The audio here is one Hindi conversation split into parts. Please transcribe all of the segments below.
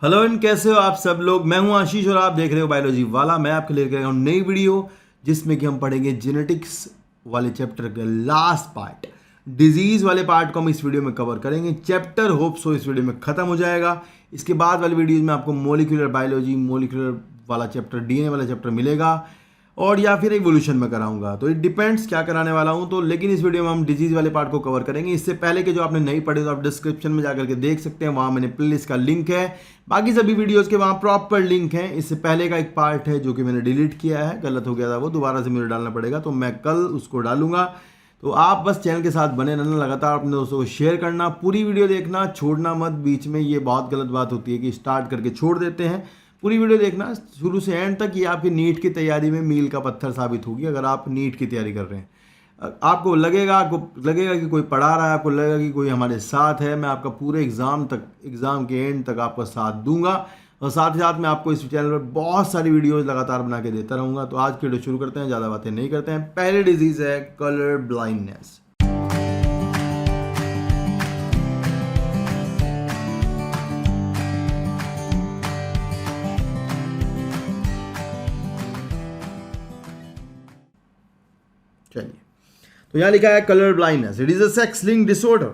हेलो एंड कैसे हो आप सब लोग। मैं हूं आशीष और आप देख रहे हो बायोलॉजी वाला। मैं आपके लिए लेकर आया हूं नई वीडियो जिसमें कि हम पढ़ेंगे जेनेटिक्स वाले चैप्टर का लास्ट पार्ट। डिजीज वाले पार्ट को हम इस वीडियो में कवर करेंगे। चैप्टर होप सो इस वीडियो में खत्म हो जाएगा। इसके बाद वाली वीडियोज में आपको मोलिकुलर बायोलॉजी, मोलिकुलर वाला चैप्टर, डीएनए वाला चैप्टर मिलेगा और या फिर एवोल्यूशन में कराऊंगा। तो इट डिपेंड्स क्या कराने वाला हूं। तो लेकिन इस वीडियो में हम डिजीज वाले पार्ट को कवर करेंगे। इससे पहले के जो आपने नहीं पढ़े तो आप डिस्क्रिप्शन में जाकर के देख सकते हैं, वहां मैंने प्लेलिस्ट का लिंक है। बाकी सभी वीडियोस के वहां प्रॉपर लिंक हैं। इससे पहले का एक पार्ट है जो कि मैंने डिलीट किया है, गलत हो गया था वो, दोबारा से मुझे डालना पड़ेगा, तो मैं कल उसको डालूंगा। तो आप बस चैनल के साथ बने रहना, लगातार अपने दोस्तों को शेयर करना, पूरी वीडियो देखना, छोड़ना मत बीच में। ये बहुत गलत बात होती है कि स्टार्ट करके छोड़ देते हैं। पूरी वीडियो देखना शुरू से एंड तक। ये आपकी नीट की तैयारी में मील का पत्थर साबित होगी अगर आप नीट की तैयारी कर रहे हैं। आपको लगेगा कि कोई पढ़ा रहा है, आपको लगेगा कि कोई हमारे साथ है। मैं आपका पूरे एग्ज़ाम के एंड तक आपका साथ दूंगा और साथ ही साथ मैं आपको इस चैनल पर बहुत सारी वीडियोस लगातार बना के देता रहूँगा। तो आज की वीडियो शुरू करते हैं, ज़्यादा बातें नहीं करते हैं। पहले डिजीज़ है कलर ब्लाइंडनेस। चलिए, तो यहाँ लिखा है colour blindness, it is a sex link disorder.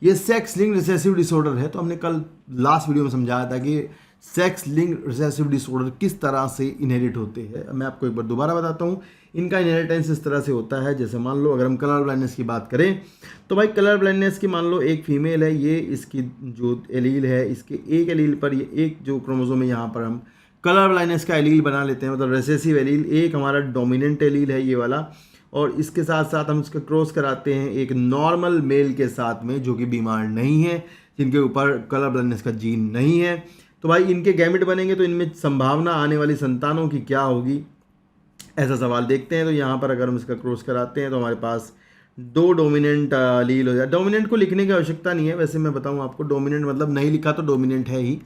ये सेक्स लिंक रिसेसिव डिसऑर्डर है। तो हमने कल लास्ट वीडियो में समझाया था कि सेक्स लिंक रिसेसिव डिसऑर्डर किस तरह से इनहेरिट होते हैं। मैं आपको एक बार दोबारा बताता हूँ। इनका इनहेरिटेंस इस तरह से होता है, जैसे मान लो अगर हम कलर ब्लाइंडनेस की बात करें तो भाई कलर ब्लाइंडनेस की मान लो एक फीमेल है, ये इसकी जो एलील है, इसके एक एलील पर ये एक जो क्रोमोसोम है, यहाँ पर हम कलर ब्लाइंडनेस का एलील बना लेते हैं, मतलब रिसेसिव एलील। एक हमारा डोमिनेंट एलील है ये वाला, और इसके साथ साथ हम इसका क्रॉस कराते हैं एक नॉर्मल मेल के साथ में जो कि बीमार नहीं है, जिनके ऊपर कलर ब्लाइंडनेस का जीन नहीं है। तो भाई इनके गैमेट बनेंगे तो इनमें संभावना आने वाली संतानों की क्या होगी, ऐसा सवाल देखते हैं। तो यहाँ पर अगर हम इसका क्रॉस कराते हैं तो हमारे पास दो डोमिनेंट लील हो जाए। डोमिनेंट को लिखने की आवश्यकता नहीं है, वैसे मैं बताऊँ आपको, डोमिनेंट मतलब नहीं लिखा तो डोमिनेंट है ही।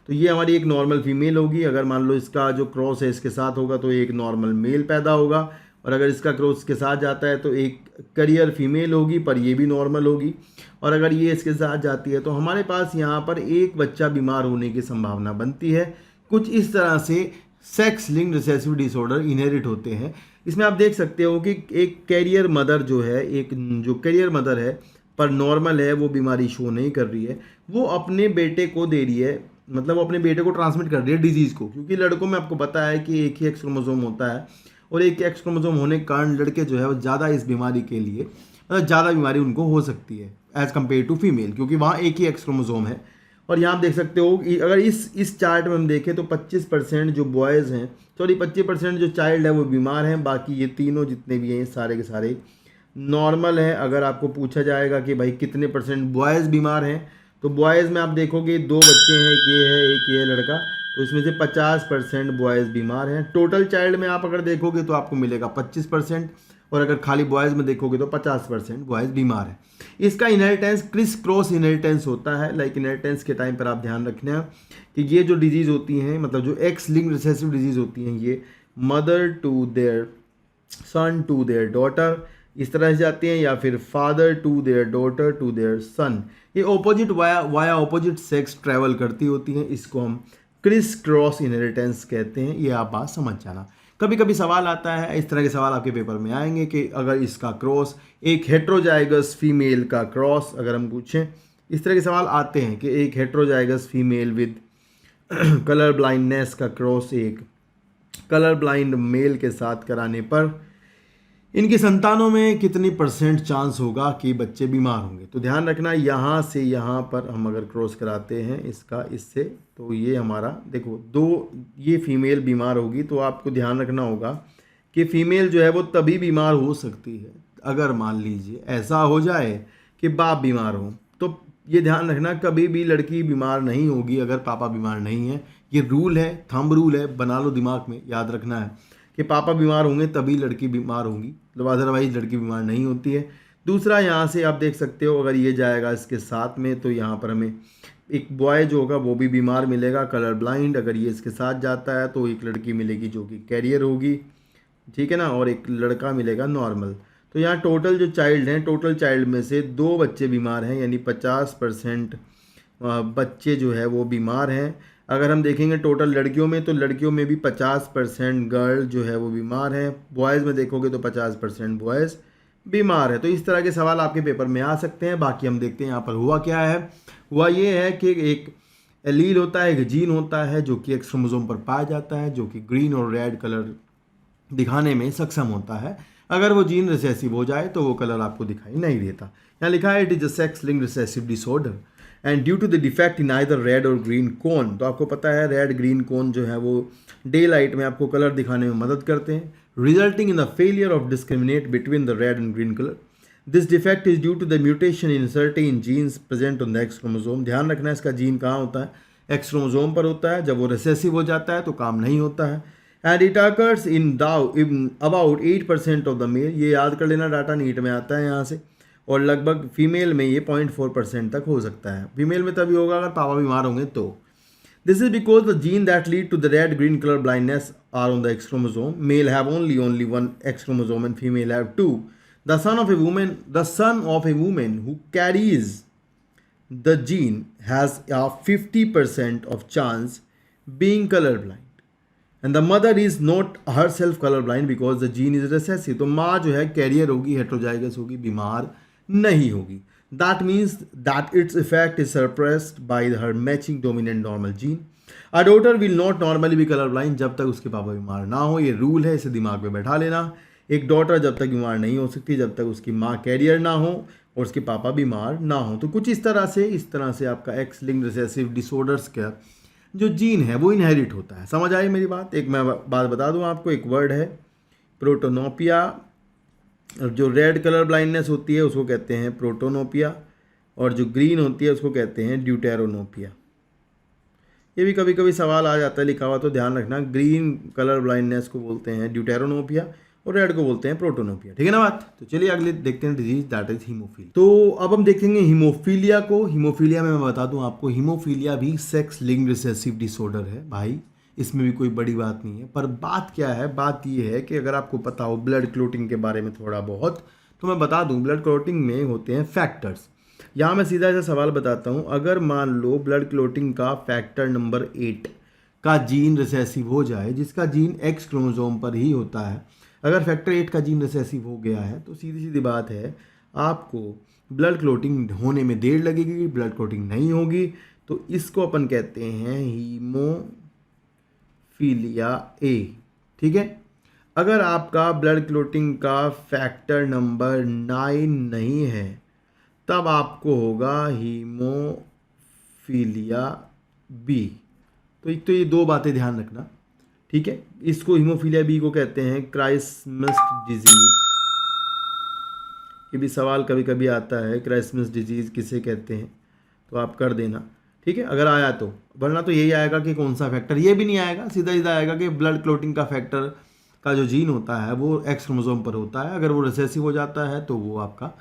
तो ये हमारी एक नॉर्मल फीमेल होगी। अगर मान लो इसका जो क्रॉस है इसके साथ होगा तो एक नॉर्मल मेल पैदा होगा, और अगर इसका क्रॉस के साथ जाता है तो एक करियर फीमेल होगी, पर ये भी नॉर्मल होगी। और अगर ये इसके साथ जाती है तो हमारे पास यहाँ पर एक बच्चा बीमार होने की संभावना बनती है। कुछ इस तरह से sex linked recessive disorder inherit होते हैं। इसमें आप देख सकते हो कि एक कैरियर मदर जो है, एक जो कैरियर मदर है पर नॉर्मल है, वो बीमारी शो नहीं कर रही है, वो अपने बेटे को दे रही है, मतलब वो अपने बेटे को ट्रांसमिट कर रही है डिजीज़ को। क्योंकि लड़कों में आपको पता है कि एक ही एक्स क्रोमोसोम होता है, और एक एक्स क्रोमोसोम होने के कारण लड़के जो है वो ज़्यादा इस बीमारी के लिए, मतलब ज़्यादा बीमारी उनको हो सकती है एज़ कम्पेयर टू फीमेल, क्योंकि वहाँ एक ही एक्स क्रोमोसोम है। और यहाँ आप देख सकते हो कि अगर इस चार्ट में हम देखें तो 25% जो बॉयज़ हैं, सॉरी 25% जो चाइल्ड है वो बीमार हैं। बाकी ये तीनों जितने भी हैं सारे के सारे नॉर्मल हैं। अगर आपको पूछा जाएगा कि भाई कितने परसेंट बॉयज़ बीमार हैं, तो बॉयज़ में आप देखोगे दो बच्चे हैं, एक ये है एक ये लड़का, तो इसमें से 50% बॉयज़ बीमार हैं। टोटल चाइल्ड में आप अगर देखोगे तो आपको मिलेगा 25%, और अगर खाली बॉयज़ में देखोगे तो 50% बॉयज़ बीमार हैं। इसका इनहेरिटेंस क्रिस क्रॉस इनहेरिटेंस होता है। लाइक इनहेरिटेंस के टाइम पर आप ध्यान रखना कि ये जो डिजीज़ होती हैं, मतलब जो एक्स लिंक्ड रिसेसिव डिजीज़ होती हैं, ये mother to their son to their daughter इस तरह से जाती हैं, या फिर father to their daughter to their son. ये opposite via opposite sex travel करती होती हैं। इसको हम क्रिस क्रॉस इनहेरिटेंस कहते हैं। ये आप बात समझ जाना। कभी कभी सवाल आता है, इस तरह के सवाल आपके पेपर में आएंगे कि अगर इसका क्रॉस एक हेट्रोजाइगस फीमेल का क्रॉस अगर हम पूछें, इस तरह के सवाल आते हैं कि एक heterozygous female with colour blindness का क्रॉस एक कलर ब्लाइंड मेल के साथ कराने पर इनकी संतानों में कितनी % चांस होगा कि बच्चे बीमार होंगे। तो ध्यान रखना, यहाँ से यहाँ पर हम अगर क्रॉस कराते हैं इसका इससे, तो ये हमारा देखो दो, ये फीमेल बीमार होगी। तो आपको ध्यान रखना होगा कि फीमेल जो है वो तभी बीमार हो सकती है अगर मान लीजिए ऐसा हो जाए कि बाप बीमार हो। तो ये ध्यान रखना, कभी भी लड़की बीमार नहीं होगी अगर पापा बीमार नहीं है। ये रूल है, थंब रूल है, बना लो दिमाग में, याद रखना है कि पापा बीमार होंगे तभी लड़की बीमार होगी, मतलब अदरवाइज लड़की बीमार नहीं होती है। दूसरा, यहाँ से आप देख सकते हो अगर ये जाएगा इसके साथ में तो यहाँ पर हमें एक बॉय जो होगा वो भी बीमार मिलेगा, कलर ब्लाइंड। अगर ये इसके साथ जाता है तो एक लड़की मिलेगी जो कि कैरियर होगी, ठीक है ना, और एक लड़का मिलेगा नॉर्मल। तो यहाँ टोटल जो चाइल्ड हैं, टोटल चाइल्ड में से दो बच्चे बीमार हैं, यानी 50% बच्चे जो है वो बीमार हैं। अगर हम देखेंगे टोटल लड़कियों में, तो लड़कियों में भी 50% गर्ल जो है वो बीमार है, बॉयज़ में देखोगे तो 50% बॉयज़ बीमार है। तो इस तरह के सवाल आपके पेपर में आ सकते हैं। बाकी हम देखते हैं यहाँ पर हुआ क्या है। हुआ ये है कि एक एलील होता है, एक जीन होता है जो कि एक्स क्रोमोसोम पर पाया जाता है, जो कि ग्रीन और रेड कलर दिखाने में सक्षम होता है। अगर वो जीन रिसेसिव हो जाए तो वो कलर आपको दिखाई नहीं देता। यहाँ लिखा है it is a sex linked recessive disorder and due to the defect in either red और ग्रीन कोन। तो आपको पता है रेड ग्रीन कोन जो है वो डे लाइट में आपको कलर दिखाने में मदद करते हैं, resulting in the failure of discriminate between the red and green colour. This defect is due to the mutation in certain genes present on the X chromosome. ध्यान रखना है इसका जीन कहाँ होता है, एक्स क्रोमोसोम पर होता है। जब वो रिसेसिव हो जाता है तो काम नहीं होता है। And it occurs in about 8% of the male. ये याद कर लेना, डाटा नीट में आता है यहाँ से। और लगभग फीमेल में ये 0.4% तक हो सकता है। फीमेल में तभी होगा अगर पापा बीमार होंगे तो। This is because the gene that lead to the red green colour blindness are on the X chromosome. Male have only one X chromosome and female have two. The son of a women who carries the gene has a 50% of chance being colorblind and the mother is not herself colorblind because the gene is recessive। तो माँ जो है कैरियर होगी, हेट्रोजाइगस होगी, बीमार नहीं होगी। That means that its effect is suppressed by her matching dominant normal gene। A daughter will not normally be colorblind जब तक उसके पापा बीमार ना हो। ये रूल है, इसे दिमाग में बैठा लेना। एक डॉटर जब तक बीमार नहीं हो सकती जब तक उसकी माँ कैरियर ना हो और उसके पापा बीमार ना हो। तो कुछ इस तरह से आपका एक्स लिंक्ड रिसेसिव डिसऑर्डर्स का जो जीन है वो इनहेरिट होता है। समझ आई मेरी बात। एक मैं बात बता दूं आपको, एक वर्ड है प्रोटोनोपिया। जो रेड कलर ब्लाइंडनेस होती है उसको कहते हैं प्रोटोनोपिया, और जो ग्रीन होती है उसको कहते हैं ड्यूटेरोनोपिया। ये भी कभी कभी सवाल आ जाता है लिखा हुआ, तो ध्यान रखना। ग्रीन कलर ब्लाइंडनेस को बोलते हैं ड्यूटेरोनोपिया और रेड को बोलते हैं प्रोटोनोपिया। ठीक है ना बात। तो चलिए अगले देखते हैं डिजीज दैट इज हीमोफीलिया। तो अब हम देखेंगे हीमोफीलिया को। हीमोफीलिया में मैं बता दूं आपको, हीमोफीलिया भी सेक्स लिंक्ड रिसेसिव डिसऑर्डर है भाई। इसमें भी कोई बड़ी बात नहीं है। पर बात क्या है, बात ये है कि अगर आपको पता हो ब्लड क्लोटिंग के बारे में थोड़ा बहुत, तो मैं बता दूं ब्लड क्लोटिंग में होते हैं फैक्टर्स। यहाँ मैं सीधा सा सवाल बताता हूँ। अगर मान लो ब्लड क्लोटिंग का फैक्टर नंबर 8 का जीन रिसेसिव हो जाए, जिसका जीन एक्स क्रोमोसोम पर ही होता है, अगर फैक्टर 8 का जीन रिसेसिव हो गया है तो सीधी सीधी बात है आपको ब्लड क्लोटिंग होने में देर लगेगी, ब्लड क्लोटिंग नहीं होगी। तो इसको अपन कहते हैं हीमोफीलिया ए। ठीक है। अगर आपका ब्लड क्लोटिंग का फैक्टर नंबर 9 नहीं है तब आपको होगा हीमोफीलिया बी। तो एक तो ये दो बातें ध्यान रखना। ठीक है। इसको हीमोफीलिया बी को कहते हैं क्राइसमस डिजीज। ये भी सवाल कभी कभी आता है, क्राइसमस डिजीज किसे कहते हैं, तो आप कर देना। ठीक है, अगर आया तो। वरना तो यही आएगा कि कौन सा फैक्टर, ये भी नहीं आएगा, सीधा सीधा आएगा कि ब्लड क्लोटिंग का फैक्टर का जो जीन होता है वो एक्स क्रोमोसोम पर होता है। अगर वो रिसेसिव हो जाता है तो वो आपका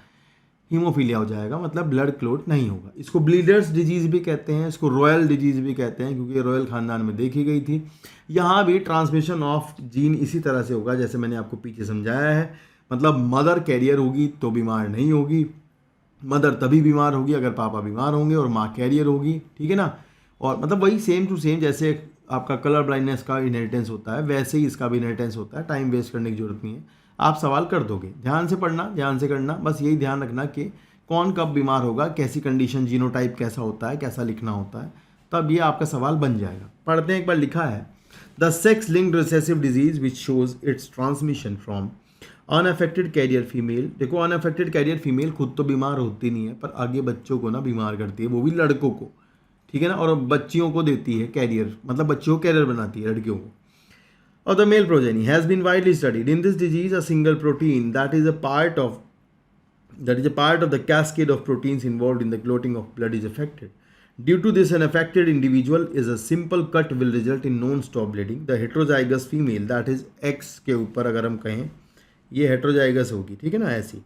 हीमोफीलिया हो जाएगा, मतलब ब्लड क्लोट नहीं होगा। इसको ब्लीडर्स डिजीज़ भी कहते हैं, इसको रॉयल डिजीज़ भी कहते हैं, क्योंकि ये रॉयल ख़ानदान में देखी गई थी। यहाँ भी ट्रांसमिशन ऑफ जीन इसी तरह से होगा जैसे मैंने आपको पीछे समझाया है। मतलब मदर कैरियर होगी तो बीमार नहीं होगी, मदर तभी बीमार होगी अगर पापा बीमार होंगे, और माँ कैरियर होगी। ठीक है ना। और मतलब वही सेम टू सेम जैसे आपका कलर ब्लाइंडनेस का इनहेरिटेंस होता है वैसे ही इसका भी इनहेरिटेंस होता है। टाइम वेस्ट करने की जरूरत नहीं है, आप सवाल कर दोगे। ध्यान से पढ़ना, ध्यान से करना। बस यही ध्यान रखना कि कौन कब बीमार होगा, कैसी कंडीशन, जीनोटाइप कैसा होता है, कैसा लिखना होता है, तब ये आपका सवाल बन जाएगा। पढ़ते हैं एक बार। लिखा है the sex linked recessive disease which shows it's transmission from unaffected carrier female. देखो अनअफेक्टेड कैरियर फीमेल खुद तो बीमार होती नहीं है, पर आगे बच्चों को ना बीमार करती है, वो भी लड़कों को। ठीक है ना। और बच्चियों को देती है कैरियर, मतलब बच्चियों को कैरियर बनाती है लड़कियों को। Or the male progeny has been widely studied. In this disease, a single protein that is a part of the cascade of proteins involved in the clotting of blood is affected. Due to this, an affected individual is a simple cut will result in non-stop bleeding. The heterozygous female, that is X के ऊपर अगर हम कहें, ये heterozygous होगी। ठीक है ना, ऐसी।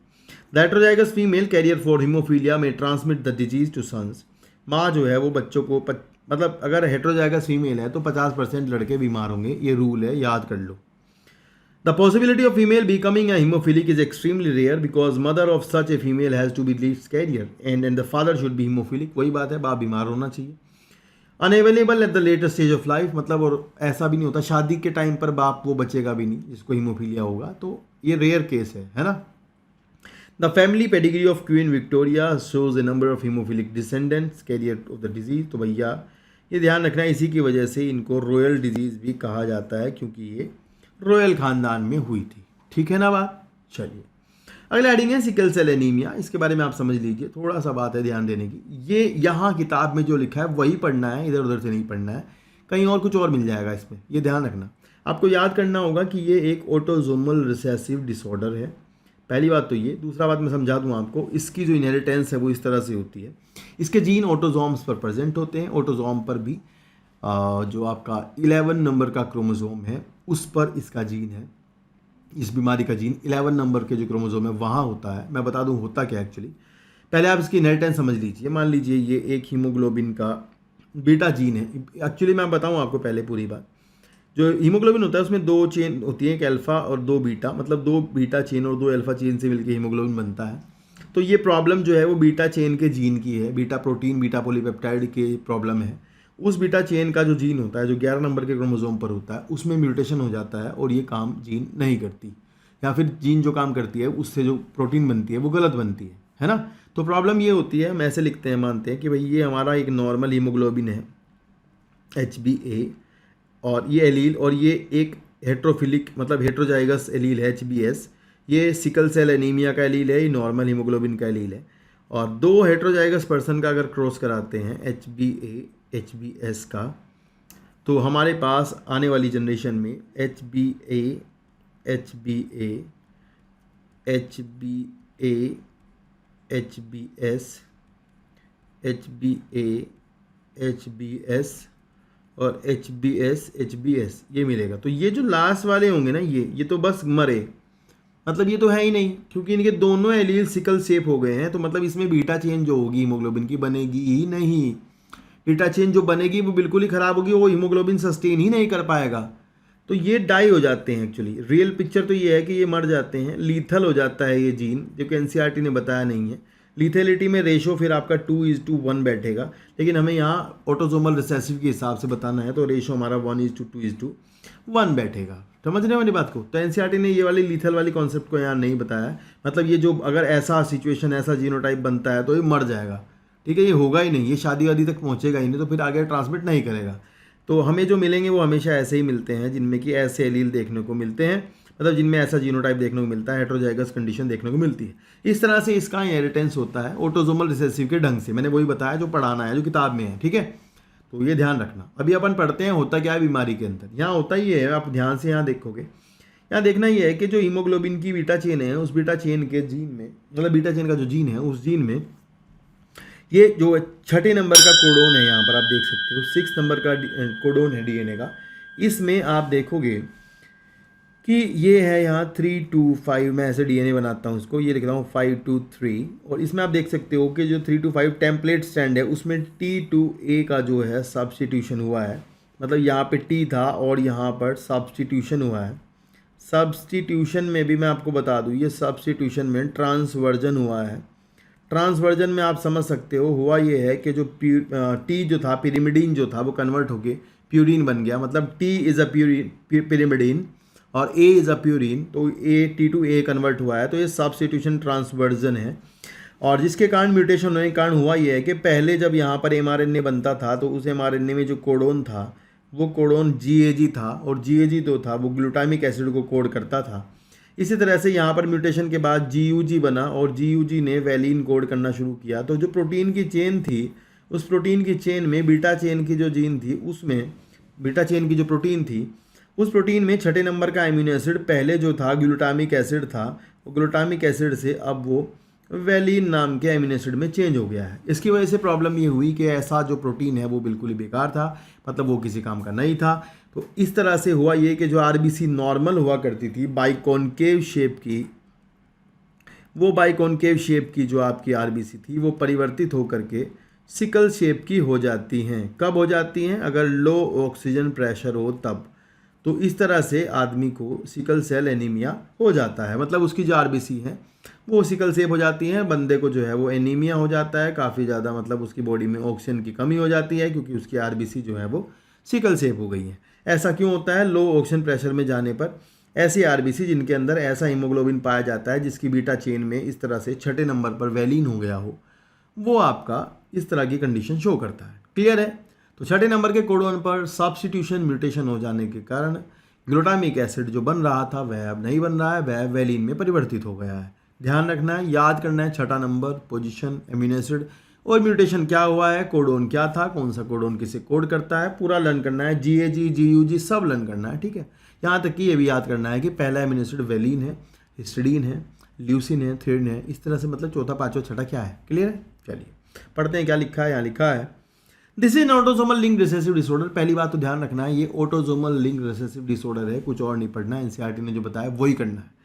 The heterozygous female carrier for hemophilia may transmit the disease to sons. माँ जो है वो बच्चों को मतलब अगर हेट्रोजाइगस फीमेल है तो 50% लड़के बीमार होंगे, ये रूल है, याद कर लो। The possibility of female becoming a hemophilic is extremely rare because mother of such a female has to be least carrier and the father should be hemophilic. वही बात है, बाप बीमार होना चाहिए. Unavailable at the later stage of life, मतलब और ऐसा भी नहीं होता शादी के टाइम पर बाप वो बचेगा भी नहीं जिसको हीमोफीलिया होगा, तो ये रेयर केस है ना. The family pedigree of Queen Victoria shows a number of haemophilic descendants carrier of the disease. तो भैया ये ध्यान रखना है, इसी की वजह से इनको रॉयल डिजीज़ भी कहा जाता है क्योंकि ये रॉयल ख़ानदान में हुई थी. ठीक है ना बात. चलिए अगला हेडिंग है सिकल सेल एनीमिया. इसके बारे में आप समझ लीजिए, थोड़ा सा बात है ध्यान देने की. ये यहाँ किताब में जो लिखा है वही पढ़ना है, इधर उधर से नहीं पढ़ना है. कहीं और कुछ और मिल जाएगा इसमें, ये ध्यान रखना. आपको याद करना होगा कि ये एक ऑटोसोमल रिसेसिव डिसऑर्डर है. पहली बात तो ये. दूसरा बात मैं समझा दूँ आपको, इसकी जो इनहेरिटेंस है वो इस तरह से होती है. इसके जीन ऑटोसोम्स पर प्रेजेंट होते हैं. ऑटोसोम पर भी जो आपका 11 नंबर का क्रोमोसोम है उस पर इसका जीन है. इस बीमारी का जीन 11 नंबर के जो क्रोमोसोम है वहाँ होता है. मैं बता दूँ होता क्या एक्चुअली. पहले आप इसकी इनहेरिटेंस समझ लीजिए. मान लीजिए ये एक हीमोग्लोबिन का बीटा जीन है. एक्चुअली मैं बताऊँ आपको पहले पूरी बात. जो हीमोग्लोबिन होता है उसमें 2 चेन होती है, एक अल्फ़ा और 2 बीटा, मतलब 2 बीटा चेन और 2 अल्फ़ा चेन से मिलकर हीमोग्लोबिन बनता है. तो ये प्रॉब्लम जो है वो बीटा चेन के जीन की है. बीटा प्रोटीन बीटा पॉलीपेप्टाइड की प्रॉब्लम है. उस बीटा चेन का जो जीन होता है जो 11 नंबर के क्रोमोसोम पर होता है उसमें म्यूटेशन हो जाता है और ये काम जीन नहीं करती, या फिर जीन जो काम करती है उससे जो प्रोटीन बनती है वो गलत बनती है ना. तो प्रॉब्लम ये होती है, हम ऐसे लिखते हैं, मानते हैं कि भाई ये हमारा एक नॉर्मल हीमोग्लोबिन है HbA और ये एलील, और ये एक हेट्रोफिलिक मतलब हेट्रोजाइगस एलील है HbS. ये सिकल सेल एनीमिया का एलील है, ये नॉर्मल हीमोग्लोबिन का एलील है. और 2 हेट्रोजाइगस पर्सन का अगर क्रॉस कराते हैं HbA HbS का, तो हमारे पास आने वाली जनरेशन में HbA HbA HbA HbS HbA HbS और HbS ये मिलेगा. तो ये जो लास्ट वाले होंगे ना ये तो बस मरे, मतलब ये तो है ही नहीं, क्योंकि इनके दोनों एलील सिकल शेप हो गए हैं. तो मतलब इसमें बीटा चेन जो होगी हीमोग्लोबिन की बनेगी ही नहीं. बीटा चेन जो बनेगी वो बिल्कुल ही ख़राब होगी, वो हीमोग्लोबिन सस्टेन ही नहीं कर पाएगा. तो ये डाई हो जाते हैं. एक्चुअली रियल पिक्चर तो ये है कि ये मर जाते हैं, लीथल हो जाता है ये जीन, जो कि NCERT ने बताया नहीं है. लीथेलिटी में रेशो फिर आपका 2:1 बैठेगा, लेकिन हमें यहाँ ऑटोसोमल रिसेसिव के हिसाब से बताना है तो रेशो हमारा 1:2:1 बैठेगा. समझ रहे हो मेरी बात को. तो NCERT ने ये वाली लीथल वाली कॉन्सेप्ट को यहाँ नहीं बताया. मतलब ये जो अगर ऐसा सिचुएशन ऐसा जीनोटाइप बनता है तो ये मर जाएगा. ठीक है, ये होगा ही नहीं, ये शादी वादी तक पहुँचेगा ही नहीं, तो फिर आगे ट्रांसमिट नहीं करेगा. तो हमें जो मिलेंगे वो हमेशा ऐसे ही मिलते हैं जिनमें कि ऐसे एलील देखने को मिलते हैं, मतलब जिनमें ऐसा जीनोटाइप देखने को मिलता है, हेट्रोजाइगस कंडीशन देखने को मिलती है. इस तरह से इसका इनहेरिटेंस होता है ऑटोसोमल रिसेसिव के ढंग से. मैंने वही बताया जो पढ़ाना है, जो किताब में है. ठीक है, तो ये ध्यान रखना. अभी अपन पढ़ते हैं होता क्या है बीमारी के अंदर. यहाँ होता ही है, आप ध्यान से यहाँ देखोगे, यहाँ देखना ये है कि जो हीमोग्लोबिन की बीटा चेन है उस बीटा चेन के जीन में, मतलब बीटा चेन का जो जीन है उस जीन में ये जो 6 नंबर का कोडोन है, यहाँ पर आप देख सकते हो 6 नंबर का कोडोन है DNA का. इसमें आप देखोगे कि ये है यहाँ 3 to 5, मैं ऐसे DNA बनाता हूँ इसको, ये लिख रहा हूँ 5 to 3. और इसमें आप देख सकते हो कि जो 3 to 5 टेम्पलेट स्टैंड है उसमें T to A का जो है सब्स्टिट्यूशन हुआ है. मतलब यहाँ पे T था और यहाँ पर सब्स्टिट्यूशन हुआ है. सब्स्टिट्यूशन में भी मैं आपको बता दूँ, ये सब्स्टिट्यूशन में ट्रांसवर्जन हुआ है. ट्रांसवर्जन में आप समझ सकते हो हुआ ये है कि जो टी जो था पिरिमिडीन जो था वो कन्वर्ट होके प्यूरिन बन गया. मतलब T इज़ अ पिरिमिडीन और A इज़ अ प्यूरिन, तो T to A कन्वर्ट हुआ है. तो ये सब्स्टिट्यूशन ट्रांसवर्जन है. और जिसके कारण म्यूटेशन होने के कारण हुआ ये है कि पहले जब यहाँ पर mRNA बनता था तो उस mRNA में जो कोडोन था वो कोडोन GAG था, और GAG तो था वो ग्लूटामिक एसिड को कोड करता था. इसी तरह से यहाँ पर म्यूटेशन के बाद GUG बना और GUG ने वैलिन कोड करना शुरू किया. तो जो प्रोटीन की चेन थी उस प्रोटीन की चेन में बीटा चेन की जो जीन थी उसमें बीटा चेन की जो प्रोटीन थी उस प्रोटीन में 6 नंबर का अमीनो एसिड पहले जो था ग्लूटामिक एसिड था, वो ग्लूटामिक एसिड से अब वो वैलिन नाम के अमीनो एसिड में चेंज हो गया है. इसकी वजह से प्रॉब्लम ये हुई कि ऐसा जो प्रोटीन है वो बिल्कुल ही बेकार था, मतलब वो किसी काम का नहीं था. तो इस तरह से हुआ ये कि जो RBC नॉर्मल हुआ करती थी बाइकॉनकेव शेप की, वो बाइकॉनकेव शेप की जो आपकी RBC थी वो परिवर्तित होकर के सिकल शेप की हो जाती हैं. कब हो जाती हैं? अगर लो ऑक्सीजन प्रेशर हो तब. तो इस तरह से आदमी को सिकल सेल एनीमिया हो जाता है, मतलब उसकी जो आरबीसी है वो सिकल सेल हो जाती है, बंदे को जो है वो एनीमिया हो जाता है, काफ़ी ज़्यादा मतलब उसकी बॉडी में ऑक्सीजन की कमी हो जाती है क्योंकि उसकी आरबीसी जो है वो सिकल सेल हो गई है। ऐसा क्यों होता है? लो ऑक्सीजन प्रेशर में जाने पर ऐसी आरबीसी जिनके अंदर ऐसा हीमोग्लोबिन पाया जाता है जिसकी बीटा चेन में इस तरह से छठे नंबर पर वैलीन हो गया हो, वो आपका इस तरह की कंडीशन शो करता है। क्लियर है? तो छठे नंबर के कोडोन पर सब्स्टिट्यूशन म्यूटेशन हो जाने के कारण ग्लूटामिक एसिड जो बन रहा था वह अब नहीं बन रहा है, वह वैलीन में परिवर्तित हो गया है। ध्यान रखना है, याद करना है, छठा नंबर, पोजीशन, एमिनो एसिड और म्यूटेशन क्या हुआ है, कोडोन क्या था, कौन सा कोडोन किसे कोड करता है, पूरा लर्न करना है। GAG GUG सब लर्न करना है, ठीक है। यहाँ तक कि ये भी याद करना है कि पहला एमिनो एसिड वैलीन है, हिस्टिडीन है, ल्यूसिन है, थ्रेडिन है, इस तरह से मतलब चौथा, पांचवा, छठा क्या है। क्लियर है? चलिए पढ़ते हैं क्या लिखा है। यहाँ लिखा है this is autosomal link recessive disorder. पहली बात तो ध्यान रखना है, ये ऑटोसोमल लिंक रिसेसिव डिसऑर्डर है, कुछ और नहीं पढ़ना है, एनसीईआरटी ने जो बताया वही करना है।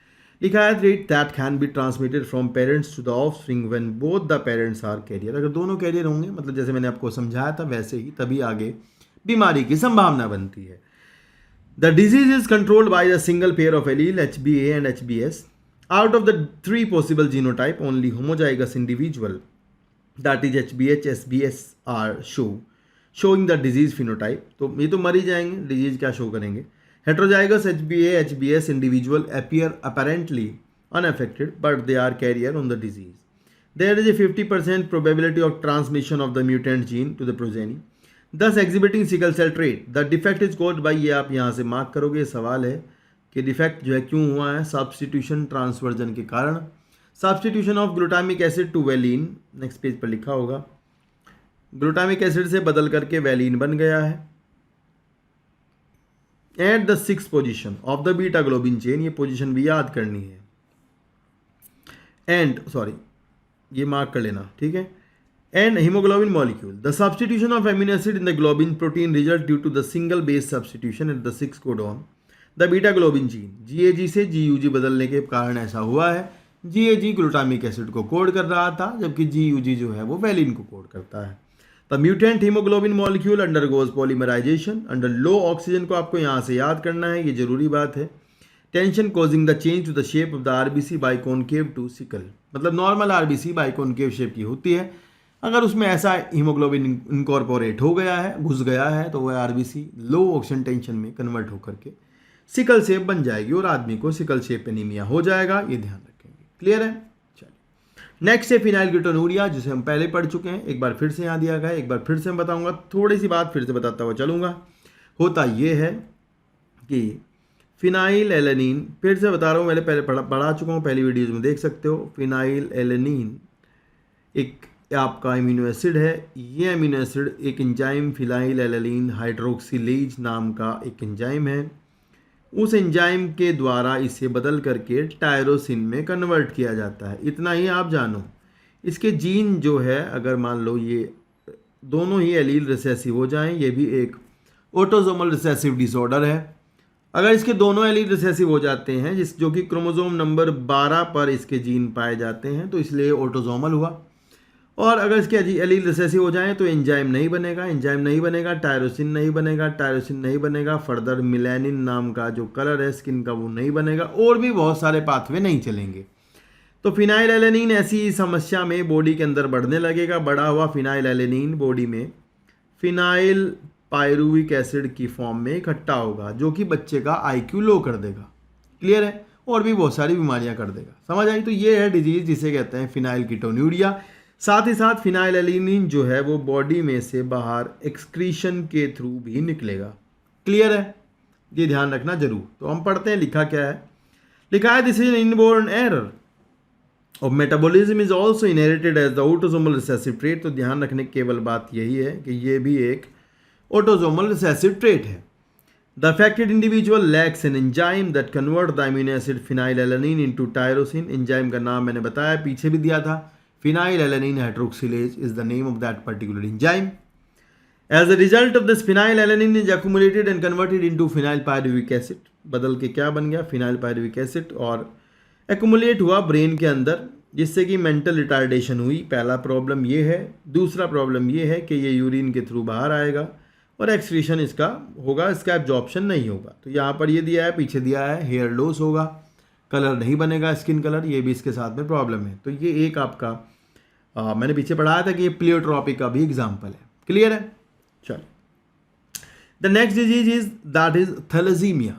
लिखा है that can be transmitted from parents to the offspring when both the parents are carrier. अगर दोनों कैरियर होंगे, मतलब जैसे मैंने आपको समझाया था वैसे ही, तभी आगे बीमारी की संभावना बनती है। The disease is controlled by the single pair of allele HBA and HBS. Out of the 3 possible genotype, only homozygous individual, that is HBH SBS, are showing the disease phenotype. तो ये तो मर ही जाएंगे, डिजीज क्या शो करेंगे। Heterozygous HBA HBS individual appear apparently unaffected, but they are carrier on the disease. There is a 50% probability of transmission of the mutant gene to the progeny, thus exhibiting sickle cell trait. The defect is caused by, ये आप यहाँ से मार्क करोगे, सवाल है कि डिफेक्ट जो है क्यों हुआ है, सब्स्टिट्यूशन ट्रांसवर्जन के कारण, substitution of glutamic acid to valine, next page पर लिखा होगा, ग्लूटामिक एसिड से बदल करके वैलीन बन गया है। Eight the 6th position of the beta globin chain, ये पोजीशन भी याद करनी है, एंड सॉरी ये मार्क कर लेना, ठीक है। And haemoglobin molecule, the substitution of amino acid in the globin protein result due to the single base substitution at the 6th codon the beta globin gene. GAG से GUG बदलने के कारण ऐसा हुआ है। GAG ग्लूटामिक एसिड को कोड कर रहा था, जबकि GUG जो है वो वैलिन को कोड करता है। The mutant haemoglobin molecule undergoes polymerisation under low oxygen, को आपको यहाँ से याद करना है, ये जरूरी बात है। Tension causing the change to the shape of the RBC by concave to sickle, मतलब normal RBC by concave shape की होती है, अगर उसमें ऐसा हीमोग्लोबिन इनकॉर्पोरेट हो गया है, घुस गया है, तो वह RBC लो ऑक्सीजन टेंशन में कन्वर्ट होकर के सिकल शेप बन जाएगी और आदमी को सिकल शेप एनीमिया हो जाएगा, ये ध्यान रखेंगे। क्लियर है? चलिए नेक्स्ट है फिनाइलकीटोनुरिया, जिसे हम पहले पढ़ चुके हैं, एक बार फिर से यहाँ दिया गया है, एक बार फिर से मैं बताऊंगा, थोड़ी सी बात फिर से बताता हुआ चलूंगा। होता ये है कि फिनाइल एलेनिन, फिर से बता रहा हूँ, मैंने पहले पढ़ा चुका हूँ, पहली वीडियोज में देख सकते हो। फिनाइल एलेनिन एक आपका एमिनो एसिड है, ये एमिनो एसिड एक एंजाइम फिनाइल एलेनिन हाइड्रोक्सिलेज नाम का एक एंजाइम है, उस एंजाइम के द्वारा इसे बदल करके टायरोसिन में कन्वर्ट किया जाता है। इतना ही आप जानो। इसके जीन जो है, अगर मान लो ये दोनों ही एलील रिसेसिव हो जाएं, ये भी एक ऑटोसोमल रिसेसिव डिसऑर्डर है। अगर इसके दोनों एलील रिसेसिव हो जाते हैं, जो कि क्रोमोसोम नंबर 12 पर इसके जीन पाए जाते हैं, तो इसलिए ऑटोसोमल हुआ। और अगर इसके एलील रिसेसिव हो जाएं तो एंजाइम नहीं बनेगा, एंजाइम नहीं बनेगा, टायरोसिन नहीं बनेगा, टायरोसिन नहीं बनेगा, फर्दर मिलेनिन नाम का जो कलर है स्किन का वो नहीं बनेगा, और भी बहुत सारे पाथवे नहीं चलेंगे। तो फिनाइल एलेनिन ऐसी समस्या में बॉडी के अंदर बढ़ने लगेगा। बढ़ा हुआ फिनाइल एलेनिन बॉडी में फिनाइल पायरुविक एसिड की फॉर्म में इकट्ठा होगा, जो कि बच्चे का IQ लो कर देगा। क्लियर है? और भी बहुत सारी बीमारियां कर देगा। समझ आई? तो ये है डिजीज जिसे कहते हैं फिनाइलकीटोनुरिया। साथ ही साथ फिनाइल एलेनिन जो है वो बॉडी में से बाहर एक्सक्रीशन के थ्रू भी निकलेगा। क्लियर है? ये ध्यान रखना जरूर। तो हम पढ़ते हैं, लिखा क्या है। लिखा है this is an inborn error of metabolism is also inherited as the autosomal recessive trait. तो ध्यान रखने की केवल बात यही है कि ये भी एक ऑटोसोमल रिसेसिव ट्रेट है। The affected individual lakhs an enzyme that convert the amino acid phenyl alanine into tyrosine. Enzyme का नाम मैंने बताया, पीछे भी दिया था, phenyl alanine hydroxylase is the name of that particular enzyme. As a result of this, phenyl alanine is accumulated and converted into phenyl pyruvic acid. बदल के क्या बन गया? फिनाइल पायरुविक एसिड, और एक्यूमुलेट हुआ ब्रेन के अंदर, जिससे कि मेंटल रिटार्डेशन हुई। पहला प्रॉब्लम ये है। दूसरा प्रॉब्लम ये है कि ये यूरिन के थ्रू बाहर आएगा और एक्सक्रीशन इसका होगा, इसका एब्जॉर्प्शन नहीं होगा। तो यहाँ पर ये दिया है, पीछे दिया है हेयर लॉस होगा, कलर नहीं बनेगा, स्किन कलर, ये भी इसके साथ में प्रॉब्लम है। तो ये एक आपका मैंने पीछे पढ़ाया था कि ये प्लियोट्रॉपी का भी एग्जाम्पल है। क्लियर है? चलो, the next disease is that is thalassaemia.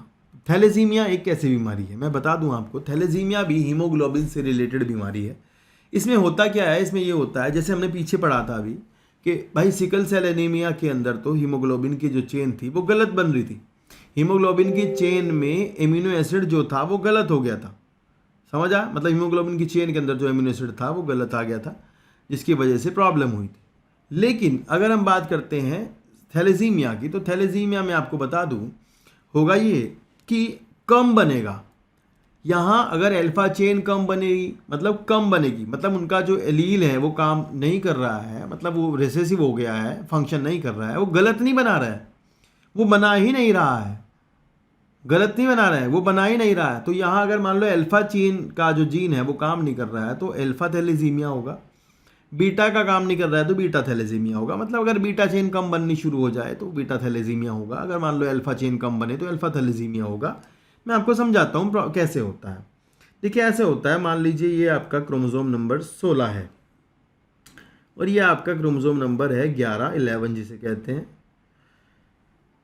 Thalassaemia एक कैसी बीमारी है मैं बता दूं आपको। थैलेसीमिया भी हीमोग्लोबिन से रिलेटेड बीमारी है। इसमें होता क्या है, इसमें ये होता है जैसे हमने पीछे पढ़ा था अभी कि भाई सिकल सेल एनीमिया के अंदर तो हीमोग्लोबिन की जो चेन थी वो गलत बन रही थी। हीमोग्लोबिन की चेन में एमिनो एसिड जो था वो गलत हो गया था, समझा? मतलब हीमोग्लोबिन की चेन के अंदर जो एमिनो एसिड था वो गलत आ गया था, जिसकी वजह से प्रॉब्लम हुई थी। लेकिन अगर हम बात करते हैं थैलेसीमिया की, तो थैलेसीमिया में आपको बता दूं होगा ये कि कम बनेगा। यहाँ अगर अल्फा चेन कम बनेगी, मतलब कम बनेगी, मतलब उनका जो एलील है वो काम नहीं कर रहा है, मतलब वो रिसेसिव हो गया है, फंक्शन नहीं कर रहा है, वो गलत नहीं बना रहा है, वो बना ही नहीं रहा है, गलत नहीं बना रहा है, वो बना ही नहीं रहा है। तो यहाँ अगर मान लो अल्फा चेन का जो जीन है वो काम नहीं कर रहा है तो अल्फा थैलेसीमिया होगा। बीटा का काम नहीं कर रहा है तो बीटा थैलेसीमिया होगा। मतलब अगर बीटा चेन कम बननी शुरू हो जाए तो बीटा थैलेसीमिया होगा, अगर मान लो अल्फा चेन कम बने तो अल्फा थैलेसीमिया होगा। मैं आपको समझाता हूँ कैसे होता है। देखिए ऐसे होता है, मान लीजिए ये आपका क्रोमोसोम नंबर 16 है और ये आपका क्रोमोसोम नंबर है 11 जिसे कहते हैं।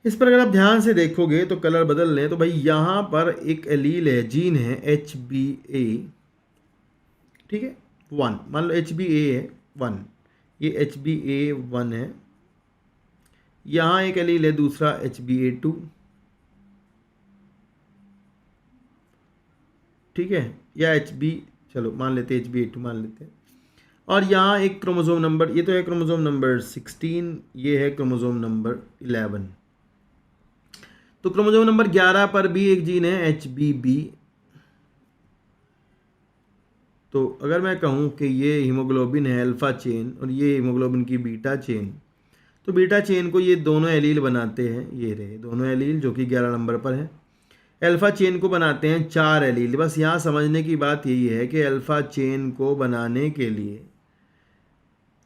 इस पर अगर आप ध्यान से देखोगे तो कलर बदल लें तो भाई यहाँ पर एक एलील है, जीन है HBA, ठीक है 1, मान लो HBA है 1, ये HBA1 है। यहाँ एक एलील है दूसरा HBA2, ठीक है, या चलो मान लेते हैं HBA2 मान लेते हैं। और यहाँ एक क्रोमोसोम नंबर, ये तो है क्रोमोसोम नंबर 16, ये है क्रोमोसोम नंबर 11। तो क्रोमोसोम नंबर 11 पर भी एक जीन है HBB। तो अगर मैं कहूँ कि ये हीमोग्लोबिन है अल्फा चेन और ये हीमोग्लोबिन की बीटा चेन, तो बीटा चेन को ये दोनों एलील बनाते हैं, ये रहे दोनों एलील जो कि 11 नंबर पर है। अल्फा चेन को बनाते हैं 4 एलील। बस यहाँ समझने की बात यही है कि अल्फा चेन को बनाने के लिए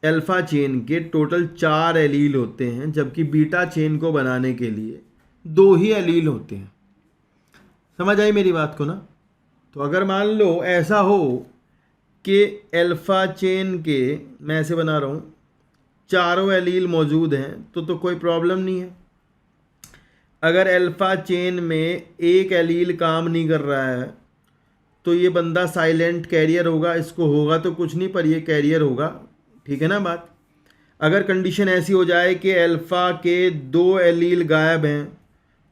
अल्फा चेन के टोटल 4 एलील होते हैं, जबकि बीटा चेन को बनाने के लिए 2 ही एलील होते हैं। समझ आई मेरी बात को ना? तो अगर मान लो ऐसा हो कि अल्फा चेन के, मैं ऐसे बना रहा हूँ, चारों एलील मौजूद हैं तो कोई प्रॉब्लम नहीं है। अगर अल्फा चेन में एक एलील काम नहीं कर रहा है तो ये बंदा साइलेंट कैरियर होगा, इसको होगा तो कुछ नहीं पर ये कैरियर होगा, ठीक है ना बात? अगर कंडीशन ऐसी हो जाए कि अल्फा के 2 एलील गायब हैं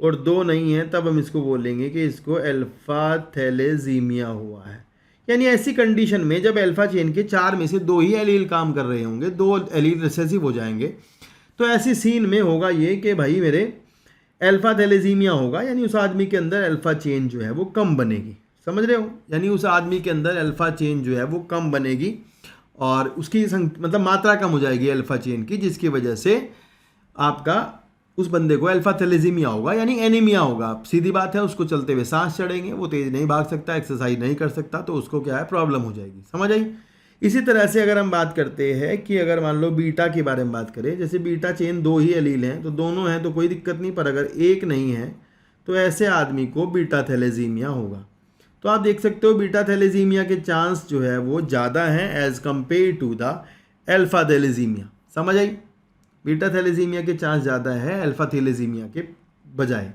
और 2 नहीं हैं, तब हम इसको बोलेंगे कि इसको अल्फा थैलेसीमिया हुआ है। यानी ऐसी कंडीशन में जब अल्फा चेन के 4 में से 2 ही एलील काम कर रहे होंगे, 2 एलील रिसेसिव हो जाएंगे, तो ऐसी सीन में होगा ये कि भाई मेरे अल्फा थैलेसीमिया होगा, यानी उस आदमी के अंदर अल्फा चेन जो है वो कम बनेगी। समझ रहे हो? यानी उस आदमी के अंदर अल्फा चेन जो है वो कम बनेगी और उसकी मतलब मात्रा कम हो जाएगी अल्फा चेन की, जिसकी वजह से आपका उस बंदे को अल्फा थैलेसीमिया होगा, यानी एनीमिया होगा। सीधी बात है, उसको चलते हुए सांस चढ़ेंगे, वो तेज नहीं भाग सकता, एक्सरसाइज नहीं कर सकता, तो उसको क्या है प्रॉब्लम हो जाएगी। समझ आई? इसी तरह से अगर हम बात करते हैं कि अगर मान लो बीटा के बारे में बात करें, जैसे बीटा चेन 2 ही एलील हैं तो दोनों हैं तो कोई दिक्कत नहीं, पर अगर एक नहीं है तो ऐसे आदमी को बीटा थैलेसीमिया होगा। तो आप देख सकते हो बीटा थैलेसीमिया के चांस जो है वो ज़्यादा हैं as compare to the alpha thalassaemia. समझ आई? बीटा थैलेसीमिया के चांस ज़्यादा है अल्फा थैलेसीमिया के बजाय,